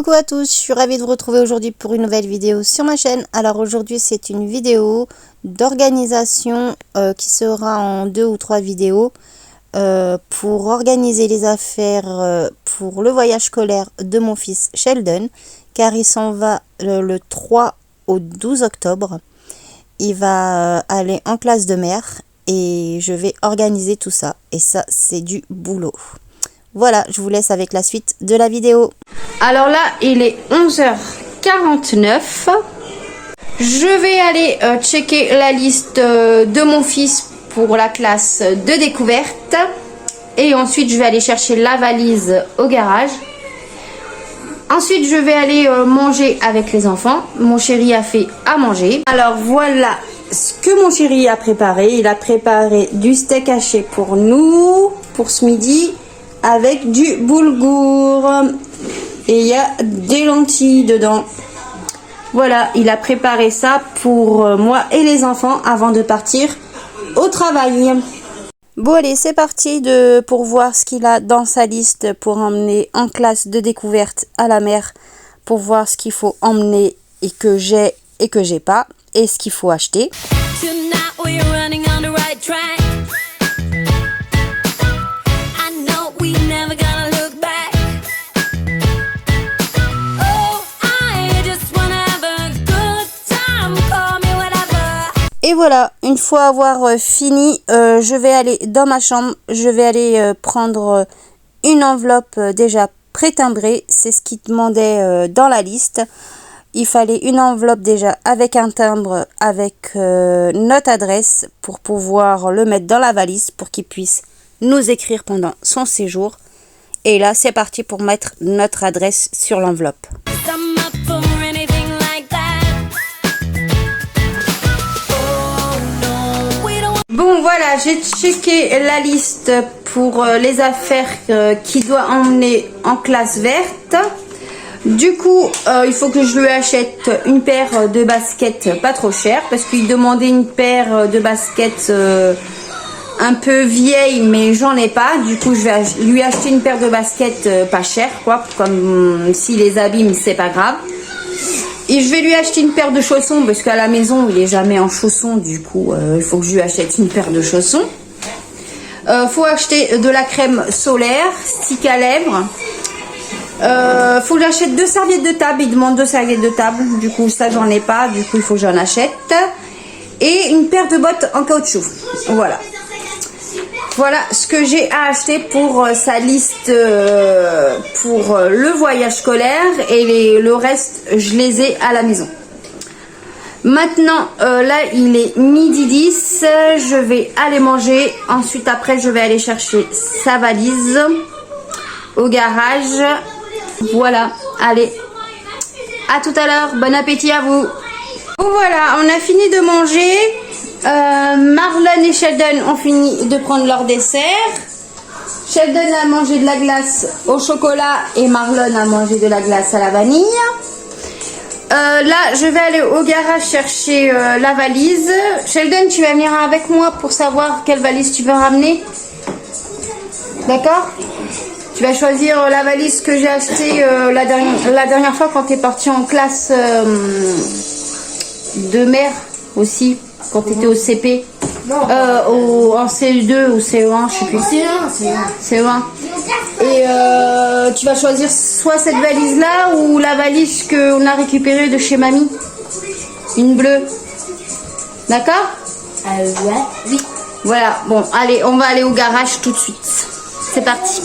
Coucou à tous, je suis ravie de vous retrouver aujourd'hui pour une nouvelle vidéo sur ma chaîne. Alors aujourd'hui c'est une vidéo d'organisation qui sera en 2 ou 3 vidéos pour organiser les affaires pour le voyage scolaire de mon fils Sheldon, car il s'en va le 3 au 12 octobre. Il va aller en classe de mer et je vais organiser tout ça, et ça c'est du boulot. Voilà, je vous laisse avec la suite de la vidéo. Alors là, il est 11h49. Je vais aller checker la liste de mon fils pour la classe de découverte. Et ensuite, je vais aller chercher la valise au garage. Ensuite, je vais aller manger avec les enfants. Mon chéri a fait à manger. Alors voilà ce que mon chéri a préparé. Il a préparé du steak haché pour nous, pour ce midi, avec du boulgour. Et il y a des lentilles dedans. Voilà, il a préparé ça pour moi et les enfants avant de partir au travail. Bon allez, c'est parti pour voir ce qu'il a dans sa liste pour emmener en classe de découverte à la mer. Pour voir ce qu'il faut emmener et que j'ai pas. Et ce qu'il faut acheter. Et voilà, une fois avoir fini, je vais aller dans ma chambre, je vais aller prendre une enveloppe déjà pré-timbrée, c'est ce qu'il demandait dans la liste. Il fallait une enveloppe déjà avec un timbre, avec notre adresse pour pouvoir le mettre dans la valise pour qu'il puisse nous écrire pendant son séjour. Et là, c'est parti pour mettre notre adresse sur l'enveloppe. Bon voilà, j'ai checké la liste pour les affaires qu'il doit emmener en classe verte. Du coup, il faut que je lui achète une paire de baskets pas trop chères, parce qu'il demandait une paire de baskets un peu vieille, mais j'en ai pas. Du coup, je vais lui acheter une paire de baskets pas chères, quoi, comme s'il les abîme, c'est pas grave. Et je vais lui acheter une paire de chaussons, parce qu'à la maison, il est jamais en chaussons. Du coup, il faut que je lui achète une paire de chaussons. Faut acheter de la crème solaire, stick à lèvres. Faut que j'achète 2 serviettes de table. Il demande 2 serviettes de table. Du coup, ça, j'en ai pas. Du coup, il faut que j'en achète. Et une paire de bottes en caoutchouc. Voilà. Voilà ce que j'ai à acheter pour sa liste pour le voyage scolaire, et le reste je les ai à la maison. Maintenant là il est midi 10, je vais aller manger, ensuite après je vais aller chercher sa valise au garage. Voilà, allez, à tout à l'heure, bon appétit à vous. Voilà, on a fini de manger. Marlon et Sheldon ont fini de prendre leur dessert. Sheldon a mangé de la glace au chocolat et Marlon a mangé de la glace à la vanille. Là, je vais aller au garage chercher la valise. Sheldon, tu vas venir avec moi pour savoir quelle valise tu veux ramener. D'accord? Tu vas choisir la valise que j'ai achetée la dernière fois quand tu es parti en classe de mer aussi. Quand tu étais au CP, en CE2 ou CE1, je sais plus. CE1. Et tu vas choisir soit cette valise-là ou la valise qu'on a récupérée de chez mamie. Une bleue. D'accord? Ouais, oui. Voilà, bon, allez, on va aller au garage tout de suite. C'est parti.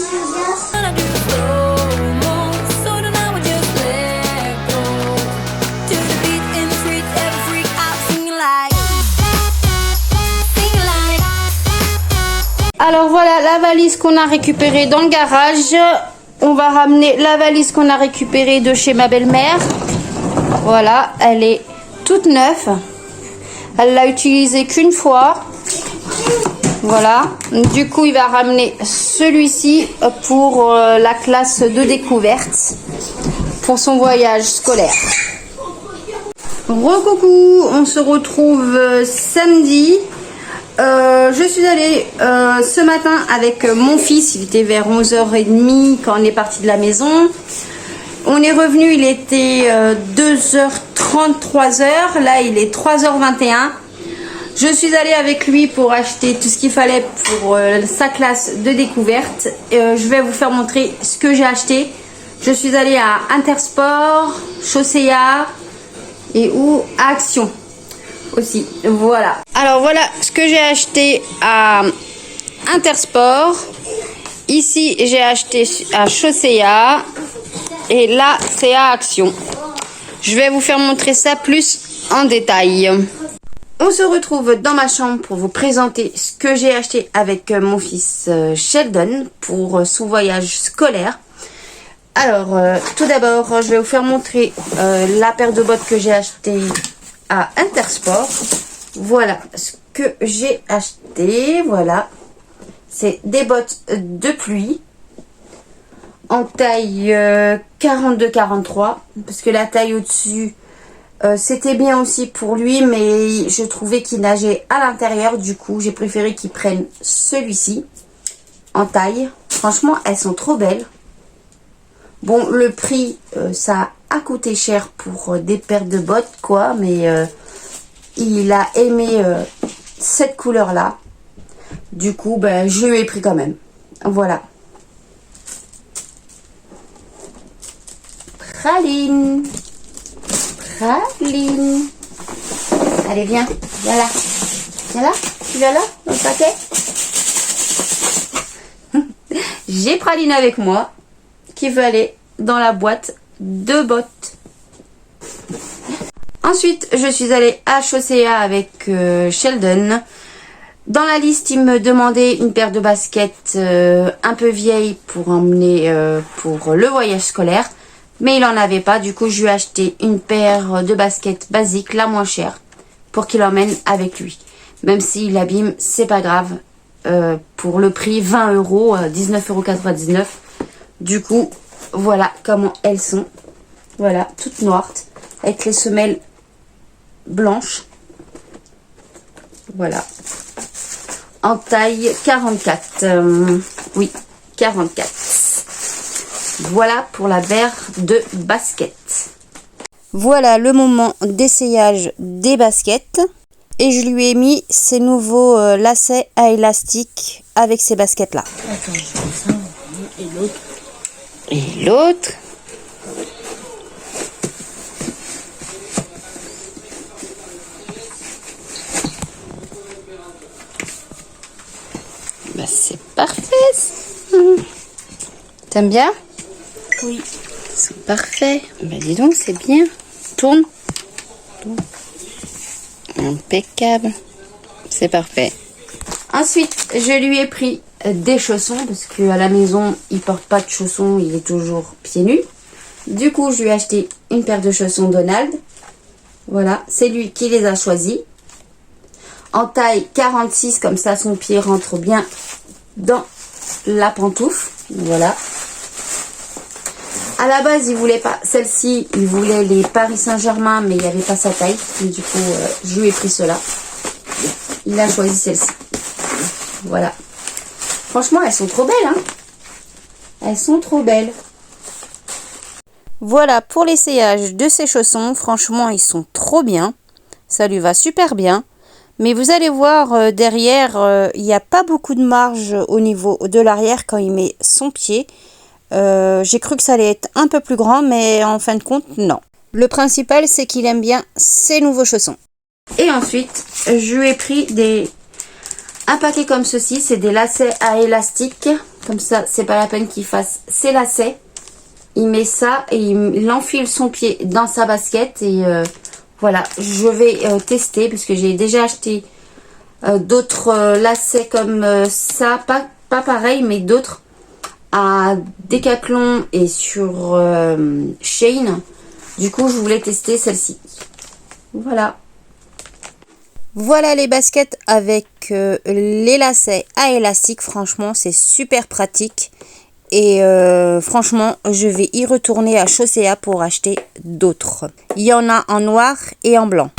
Alors voilà la valise qu'on a récupérée dans le garage. On va ramener la valise qu'on a récupérée de chez ma belle-mère. Voilà, elle est toute neuve. Elle l'a utilisée qu'une fois. Voilà. Du coup, il va ramener celui-ci pour la classe de découverte, pour son voyage scolaire. Recoucou, on se retrouve samedi. Je suis allée ce matin avec mon fils, il était vers 11h30 quand on est parti de la maison. On est revenu, il était 2h30, 3h. Là, il est 3h21. Je suis allée avec lui pour acheter tout ce qu'il fallait pour sa classe de découverte. Je vais vous faire montrer ce que j'ai acheté. Je suis allée à Intersport, Chaussea et où à Action aussi. Voilà. Alors voilà ce que j'ai acheté à Intersport. Ici, j'ai acheté à Chaussea. Et là, c'est à Action. Je vais vous faire montrer ça plus en détail. On se retrouve dans ma chambre pour vous présenter ce que j'ai acheté avec mon fils Sheldon pour son voyage scolaire. Alors, tout d'abord, je vais vous faire montrer la paire de bottes que j'ai acheté à Intersport. Voilà ce que j'ai acheté. Voilà. C'est des bottes de pluie en taille 42-43. Parce que la taille au-dessus, c'était bien aussi pour lui. Mais je trouvais qu'il nageait à l'intérieur. Du coup, j'ai préféré qu'il prenne celui-ci en taille. Franchement, elles sont trop belles. Bon, le prix, ça a coûté cher pour des paires de bottes, quoi. Mais il a aimé cette couleur-là. Du coup, ben, je lui ai pris quand même. Voilà. Praline. Praline. Allez, viens. Viens là. Viens là. Tu viens là, dans le paquet. J'ai Praline avec moi, qui veut aller dans la boîte de bottes. Ensuite, je suis allée à Chaussea avec Sheldon. Dans la liste, il me demandait une paire de baskets un peu vieilles pour emmener pour le voyage scolaire. Mais il n'en avait pas. Du coup, je lui ai acheté une paire de baskets basiques, la moins chère, pour qu'il emmène avec lui. Même s'il l'abîme, c'est pas grave. Pour le prix, 20 €, 19,99 €. Du coup, voilà comment elles sont. Voilà, toutes noires, avec les semelles blanches. Voilà. En taille 44. Oui, 44. Voilà pour la paire de baskets. Voilà le moment d'essayage des baskets. Et je lui ai mis ces nouveaux lacets à élastique avec ces baskets-là. Attends, je fais ça. Et l'autre. Et l'autre. Bah, c'est parfait. T'aimes bien? Oui. C'est parfait. Bah, dis donc, c'est bien. Tourne. Tourne. Impeccable. C'est parfait. Ensuite, je lui ai pris des chaussons parce qu'à la maison, il porte pas de chaussons, il est toujours pieds nus. Du coup, je lui ai acheté une paire de chaussons Donald. Voilà, c'est lui qui les a choisis. En taille 46, comme ça son pied rentre bien dans la pantoufle. Voilà. À la base, il voulait pas celle-ci, il voulait les Paris Saint-Germain, mais il n'y avait pas sa taille. Et du coup, je lui ai pris cela. Il a choisi celle-ci. Voilà. Franchement, elles sont trop belles, hein. Elles sont trop belles. Voilà pour l'essayage de ces chaussons. Franchement, ils sont trop bien. Ça lui va super bien. Mais vous allez voir, derrière, il n'y a pas beaucoup de marge au niveau de l'arrière quand il met son pied. J'ai cru que ça allait être un peu plus grand, mais en fin de compte, non. Le principal, c'est qu'il aime bien ses nouveaux chaussons. Et ensuite, je lui ai pris un paquet comme ceci. C'est des lacets à élastique. Comme ça, c'est pas la peine qu'il fasse ses lacets. Il met ça et il enfile son pied dans sa basket. Et voilà, je vais tester parce que j'ai déjà acheté d'autres lacets comme ça. Pas pareil, mais d'autres à Decathlon et sur Shein. Du coup, je voulais tester celle-ci. Voilà. Voilà les baskets avec les lacets à élastique. Franchement, c'est super pratique. Et franchement, je vais y retourner à Chaussea pour acheter d'autres. Il y en a en noir et en blanc.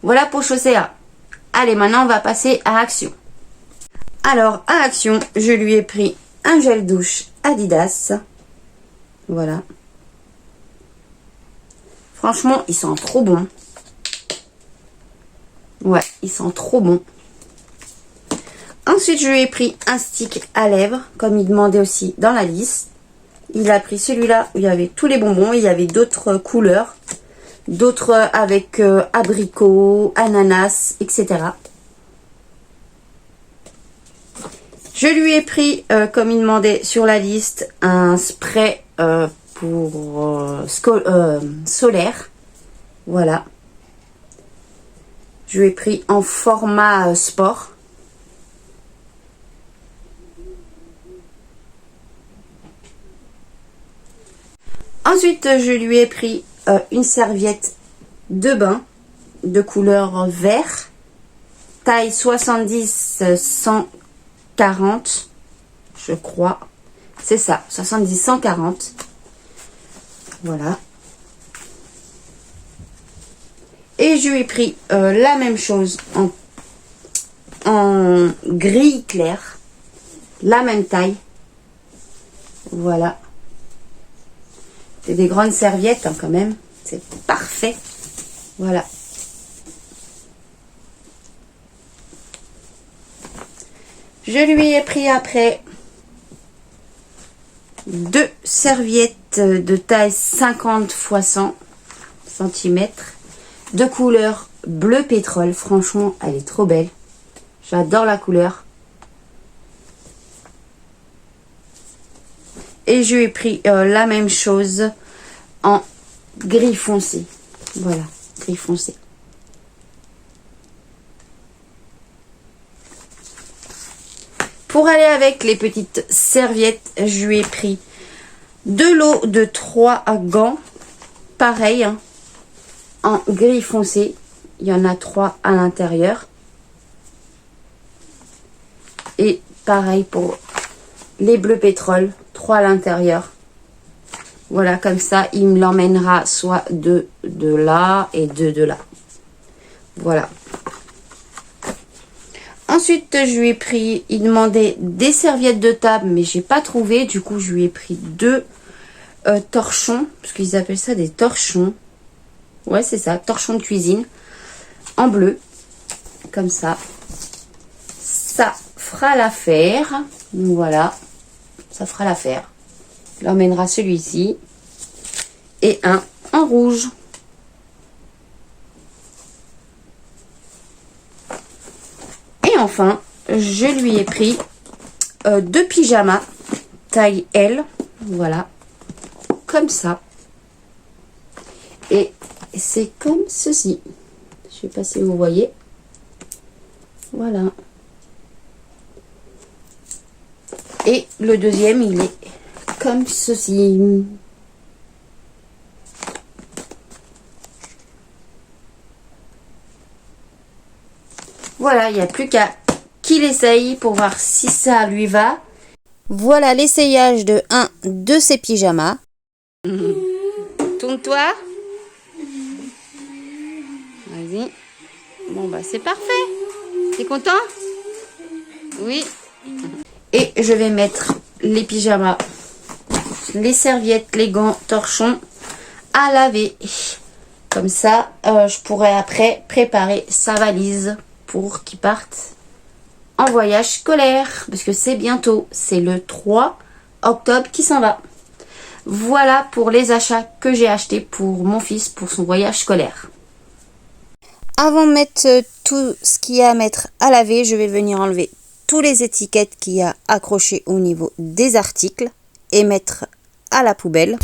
Voilà pour Chaussea. Allez, maintenant, on va passer à Action. Alors, à Action, je lui ai pris un gel douche Adidas. Voilà. Franchement, il sent trop bon. Ouais, il sent trop bon. Ensuite, je lui ai pris un stick à lèvres, comme il demandait aussi dans la liste. Il a pris celui-là où il y avait tous les bonbons. Il y avait d'autres couleurs. D'autres avec abricot, ananas, etc. Je lui ai pris, comme il demandait sur la liste, un spray pour solaire. Voilà. Je lui ai pris en format sport. Ensuite, je lui ai pris une serviette de bain de couleur vert, taille 70-140, je crois. C'est ça, 70-140. Voilà. Et je lui ai pris la même chose en gris clair, la même taille. Voilà. C'est des grandes serviettes hein, quand même. C'est parfait. Voilà. Je lui ai pris après 2 serviettes de taille 50 x 100 cm de couleur bleu pétrole. Franchement, elle est trop belle. J'adore la couleur. Et je lui ai pris la même chose en gris foncé. Voilà, gris foncé. Pour aller avec les petites serviettes, je lui ai pris 2 lots de 3 gants. Pareil, hein, en gris foncé. Il y en a 3 à l'intérieur. Et pareil pour les bleus pétrole. 3 à l'intérieur. Voilà, comme ça, il me l'emmènera soit 2 de là et 2 de là. Voilà. Ensuite, je lui ai pris, il demandait des serviettes de table, mais j'ai pas trouvé. Du coup, je lui ai pris 2 torchons, parce qu'ils appellent ça des torchons. Ouais, c'est ça, torchons de cuisine, en bleu, comme ça. Ça fera l'affaire. Voilà. Ça fera l'affaire. Il emmènera celui-ci et un en rouge. Et enfin, je lui ai pris 2 pyjamas taille L. Voilà. Comme ça. Et c'est comme ceci. Je ne sais pas si vous voyez. Voilà. Et le deuxième, il est comme ceci. Voilà, il n'y a plus qu'à qu'il essaye pour voir si ça lui va. Voilà l'essayage de un de ces pyjamas. Tourne-toi. Vas-y. Bon, bah c'est parfait. T'es content? Oui. Et je vais mettre les pyjamas, les serviettes, les gants, torchons à laver. Comme ça, je pourrai après préparer sa valise pour qu'il parte en voyage scolaire. Parce que c'est bientôt, c'est le 3 octobre qui s'en va. Voilà pour les achats que j'ai achetés pour mon fils pour son voyage scolaire. Avant de mettre tout ce qu'il y a à mettre à laver, je vais venir enlever tous les étiquettes qu'il y a accrochées au niveau des articles et mettre à la poubelle.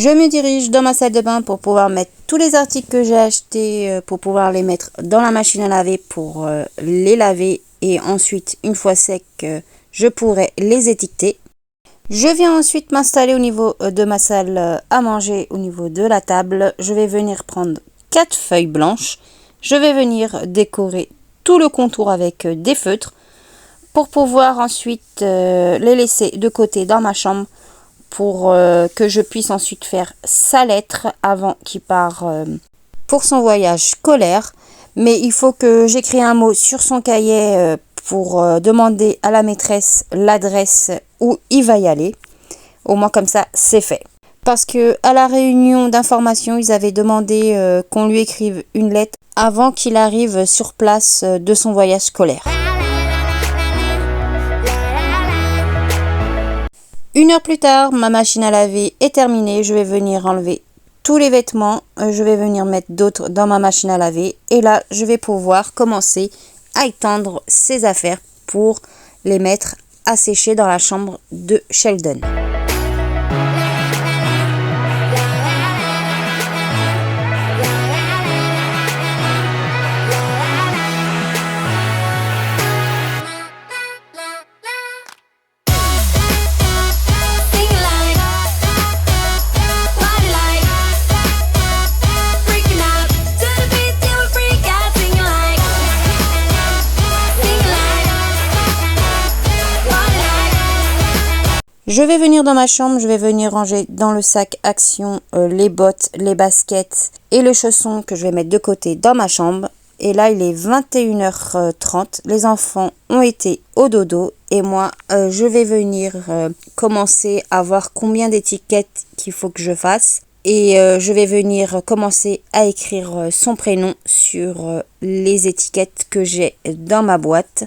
Je me dirige dans ma salle de bain pour pouvoir mettre tous les articles que j'ai achetés, pour pouvoir les mettre dans la machine à laver pour les laver. Et ensuite, une fois secs, je pourrai les étiqueter. Je viens ensuite m'installer au niveau de ma salle à manger, au niveau de la table. Je vais venir prendre 4 feuilles blanches. Je vais venir décorer tout le contour avec des feutres pour pouvoir ensuite les laisser de côté dans ma chambre pour que je puisse ensuite faire sa lettre avant qu'il parte pour son voyage scolaire. Mais il faut que j'écris un mot sur son cahier pour demander à la maîtresse l'adresse où il va y aller. Au moins comme ça, c'est fait. Parce que à la réunion d'information, ils avaient demandé qu'on lui écrive une lettre avant qu'il arrive sur place de son voyage scolaire. 1 heure plus tard, ma machine à laver est terminée. Je vais venir enlever tous les vêtements. Je vais venir mettre d'autres dans ma machine à laver. Et là, je vais pouvoir commencer à étendre ces affaires pour les mettre à sécher dans la chambre de Sheldon. Je vais venir dans ma chambre, je vais venir ranger dans le sac Action les bottes, les baskets et les chaussons que je vais mettre de côté dans ma chambre. Et là, il est 21h30. Les enfants ont été au dodo et moi, je vais venir commencer à voir combien d'étiquettes qu'il faut que je fasse. Et je vais venir commencer à écrire son prénom sur les étiquettes que j'ai dans ma boîte.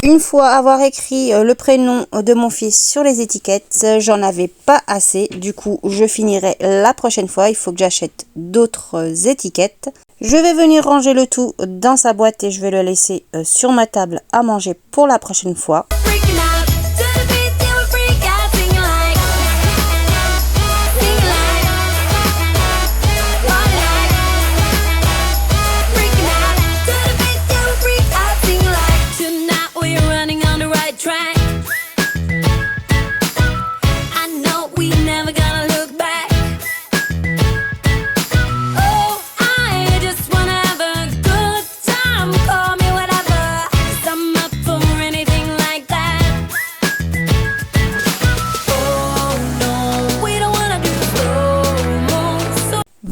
Une fois avoir écrit le prénom de mon fils sur les étiquettes, j'en avais pas assez. Du coup, je finirai la prochaine fois. Il faut que j'achète d'autres étiquettes. Je vais venir ranger le tout dans sa boîte et je vais le laisser sur ma table à manger pour la prochaine fois.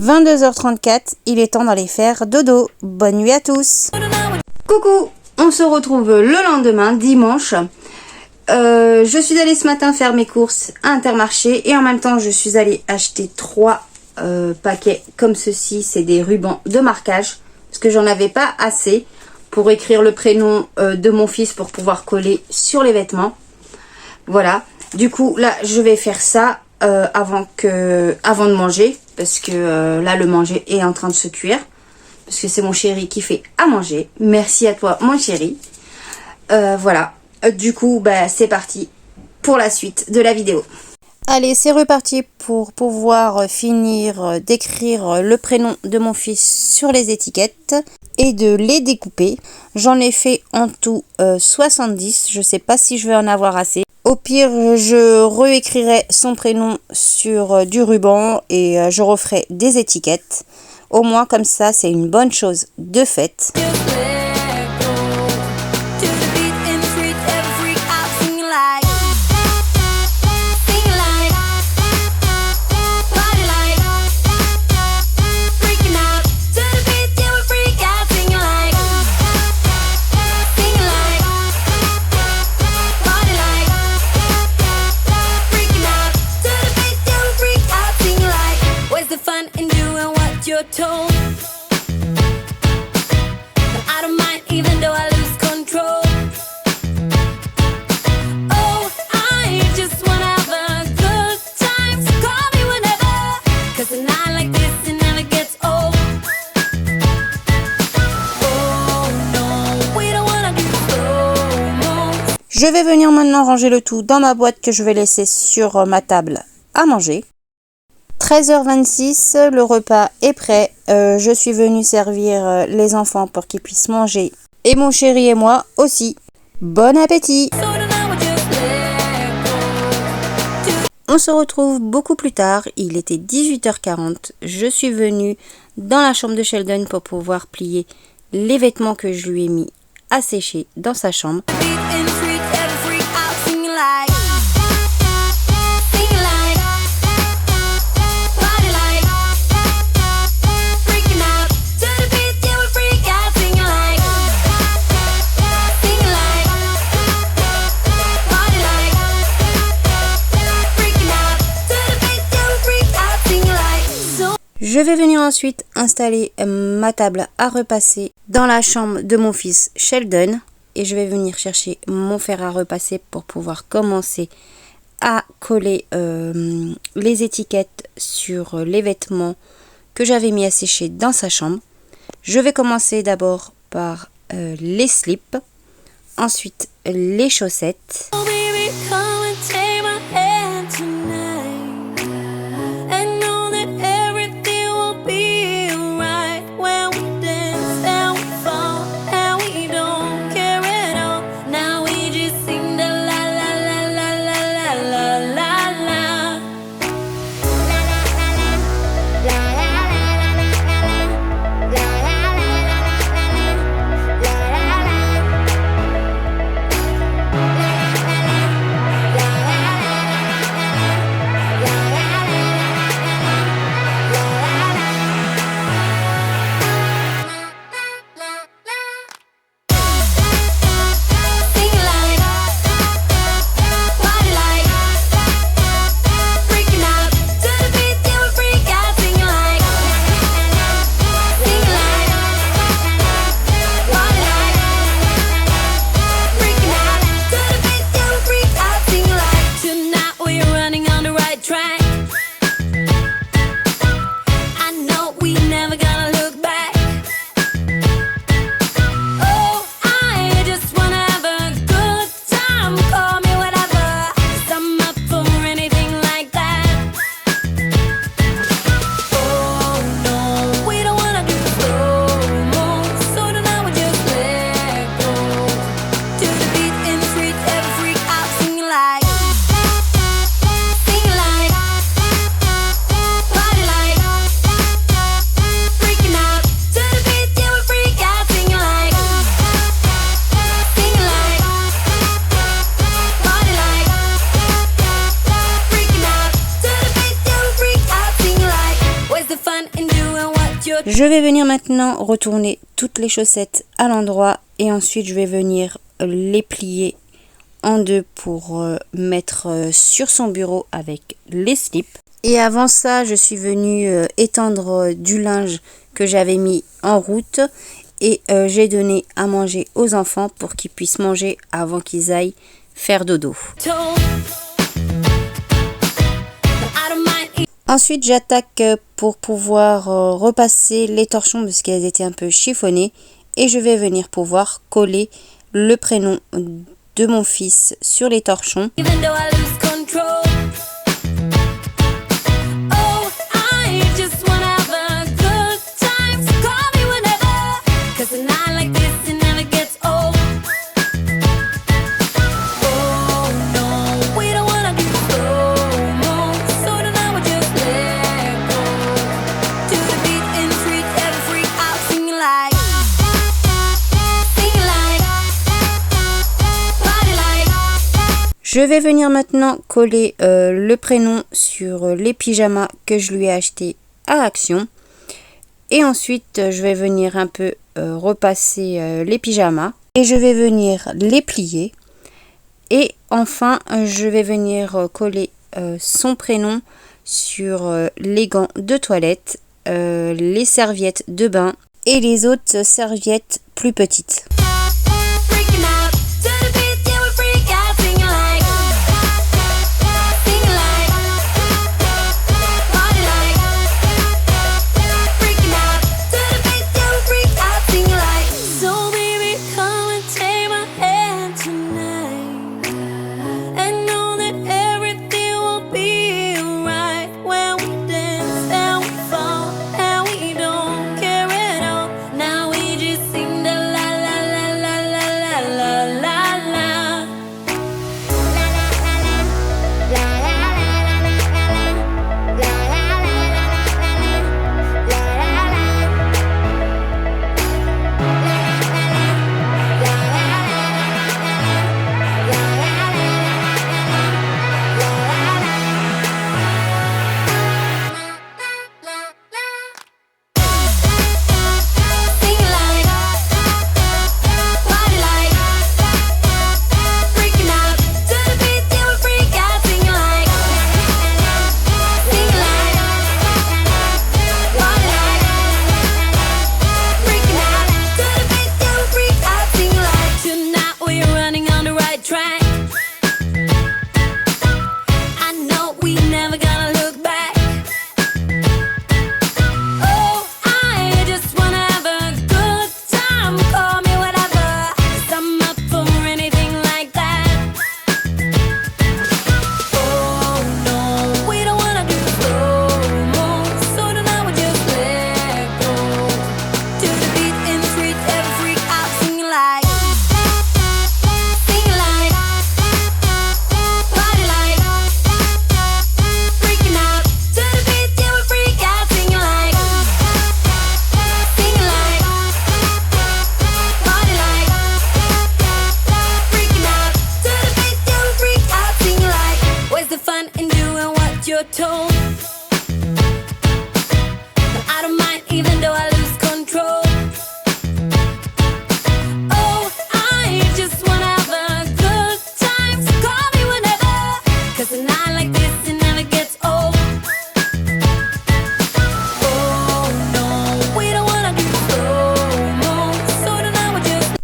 22h34, il est temps d'aller faire dodo. Bonne nuit à tous. Coucou, on se retrouve le lendemain, dimanche. Je suis allée ce matin faire mes courses à Intermarché et en même temps je suis allée acheter 3 paquets comme ceci. C'est des rubans de marquage parce que j'en avais pas assez pour écrire le prénom de mon fils pour pouvoir coller sur les vêtements. Voilà, du coup là je vais faire ça avant de manger parce que là le manger est en train de se cuire parce que c'est mon chéri qui fait à manger. Merci à toi mon chéri. Voilà, du coup bah, c'est parti pour la suite de la vidéo. Allez, c'est reparti pour pouvoir finir d'écrire le prénom de mon fils sur les étiquettes et de les découper. J'en ai fait en tout 70, je sais pas si je vais en avoir assez. Au pire, je réécrirai son prénom sur du ruban et je referai des étiquettes. Au moins comme ça, c'est une bonne chose de faite. Told, but I don't mind even though I lose control. Oh, I just wanna have a good time, so call me whenever, 'cause a night like this it never gets old. Oh no, we don't wanna do slow-mo. Je vais venir maintenant ranger le tout dans ma boîte que je vais laisser sur ma table à manger. 13h26, le repas est prêt. Je suis venue servir les enfants pour qu'ils puissent manger. Et mon chéri et moi aussi. Bon appétit! On se retrouve beaucoup plus tard. Il était 18h40. Je suis venue dans la chambre de Sheldon pour pouvoir plier les vêtements que je lui ai mis à sécher dans sa chambre. Je vais venir ensuite installer ma table à repasser dans la chambre de mon fils Sheldon. Et je vais venir chercher mon fer à repasser pour pouvoir commencer à coller les étiquettes sur les vêtements que j'avais mis à sécher dans sa chambre. Je vais commencer d'abord par les slips, ensuite les chaussettes. Oh baby, come and take my hand tonight, and know that everything will be alright when we dance and we fall and we don't care at all. Now we just sing the la la la la la la la la la. La la la la la la la la la la la la la la la. Je vais venir maintenant retourner toutes les chaussettes à l'endroit et ensuite je vais venir les plier en deux pour mettre sur son bureau avec les slips. Et avant ça, je suis venue étendre du linge que j'avais mis en route et j'ai donné à manger aux enfants pour qu'ils puissent manger avant qu'ils aillent faire dodo. Ensuite, j'attaque pour pouvoir repasser les torchons parce qu'elles étaient un peu chiffonnées et je vais venir pouvoir coller le prénom de mon fils sur les torchons. Je vais venir maintenant coller le prénom sur les pyjamas que je lui ai achetés à Action. Et ensuite, je vais venir un peu repasser les pyjamas. Et je vais venir les plier. Et enfin, je vais venir coller son prénom sur les gants de toilette, les serviettes de bain et les autres serviettes plus petites.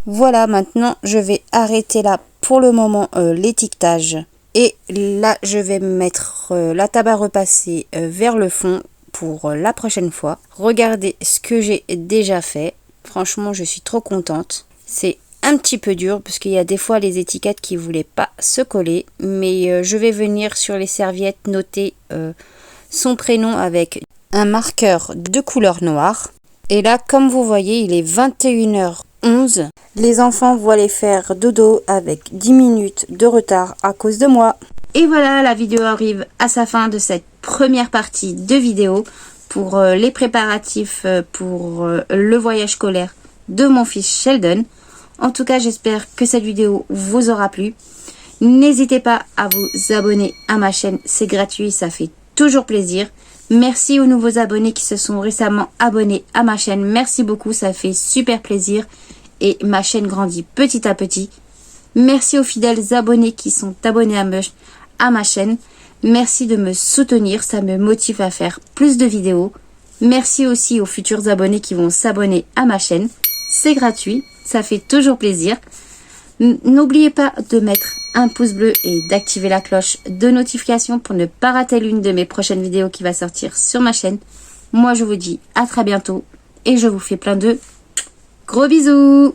Voilà, maintenant je vais arrêter là pour le moment l'étiquetage. Et là je vais mettre la table à repasser vers le fond pour la prochaine fois. Regardez ce que j'ai déjà fait. Franchement, je suis trop contente. C'est un petit peu dur parce qu'il y a des fois les étiquettes qui ne voulaient pas se coller. Mais je vais venir sur les serviettes noter son prénom avec un marqueur de couleur noire. Et là, comme vous voyez, il est 21h11. Les enfants vont aller faire dodo avec 10 minutes de retard à cause de moi. Et voilà, la vidéo arrive à sa fin de cette première partie de vidéo pour les préparatifs pour le voyage scolaire de mon fils Sheldon. En tout cas, j'espère que cette vidéo vous aura plu. N'hésitez pas à vous abonner à ma chaîne, c'est gratuit, ça fait toujours plaisir. Merci aux nouveaux abonnés qui se sont récemment abonnés à ma chaîne. Merci beaucoup, ça fait super plaisir. Et ma chaîne grandit petit à petit. Merci aux fidèles abonnés qui sont abonnés à ma chaîne. Merci de me soutenir, ça me motive à faire plus de vidéos. Merci aussi aux futurs abonnés qui vont s'abonner à ma chaîne. C'est gratuit, ça fait toujours plaisir. N'oubliez pas de mettre un pouce bleu et d'activer la cloche de notification pour ne pas rater l'une de mes prochaines vidéos qui va sortir sur ma chaîne. Moi, je vous dis à très bientôt et je vous fais plein de gros bisous.